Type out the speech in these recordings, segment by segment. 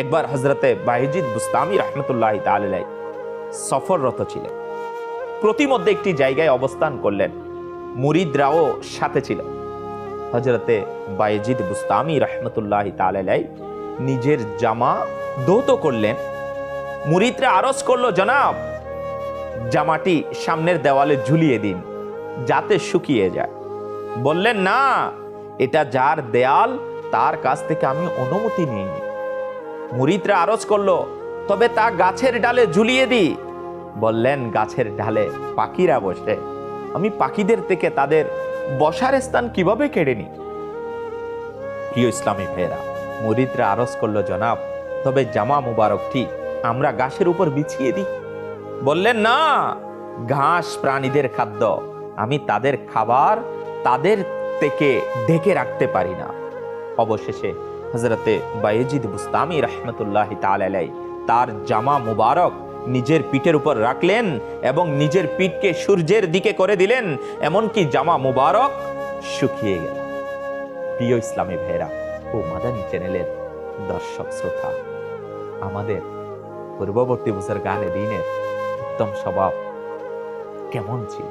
একবার হযরতে বায়েজিদ বুস্তামি রাহমাতুল্লাহ তাআলা আলাইহি সফররত ছিলেন। প্রতিমধ্যে একটি জায়গায় অবস্থান করলেন, মুরিদরাও সাথে ছিল। হযরতে বায়েজিদ বুস্তামি রাহমাতুল্লাহ তাআলা আলাইহি নিজের জামা ধৌত করলেন। মুরিদরা আরজ করলো, জনাব জামাটি সামনের দেওয়ালে ঝুলিয়ে দিন যাতে শুকিয়ে যায়। বললেন, না, এটা যার দেয়াল তার কাছ থেকে আমি অনুমতি নিইনি। মুরিদরা আরজ করলো, তবে তা গাছের ডালে ঝুলিয়ে দিই। বললেন, গাছের ডালে পাখিরা বসে, আমি পাখিদের থেকে তাদের বসার স্থান কিভাবে কেড়ে নিই? প্রিয় ইসলামী ভাইয়েরা, মুরিদরা আরজ করলো, জনাব তবে জামা মুবারকটি আমরা ঘাসের উপর বিছিয়ে দিই। বললেন, না, ঘাস প্রাণীদের খাদ্য, আমি তাদের খাবার তাদের থেকে ঢেকে রাখতে পারি না। অবশেষে হযরতে বায়েজিদ বুস্তামি রাহমাতুল্লাহ তাআলা আলাইহি তার জামা মুবারক নিজের পিঠের উপর রাখলেন এবং নিজের পিঠকে সূর্যের দিকে করে দিলেন, এমনকি জামা মুবারক শুকিয়ে গেল। প্রিয় ইসলামী ভাইয়েরা ও মাদানী চ্যানেলের দর্শক শ্রোতা, আমাদের পূর্ববর্তী বুজুর্গানে দ্বীনের উত্তম স্বভাব কেমন ছিল?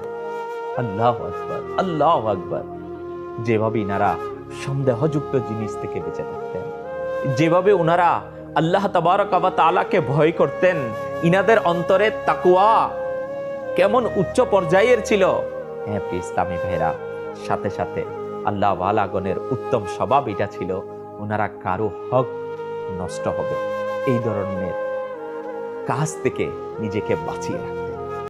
আল্লাহু আকবার, আল্লাহু আকবার। যেভাবে ইনারা সন্দেহযুক্ত জিনিস থেকে বেঁচে থাকতেন, যেভাবে ওনারা আল্লাহ তাবারক ওয়া তাআলাকে ভয় করতেন, ইনাদের অন্তরে তাকওয়া কেমন উচ্চ পর্যায়ের ছিল। হ্যাঁ প্রিয় ইসলামী ভাইরা, সাথে সাথে আল্লাহ ওয়ালাগণের উত্তম স্বভাব এটা ছিল, ওনারা কারো হক নষ্ট হবে এই ধরনের কাজ থেকে নিজেকে বাঁচিয়ে রাখতেন।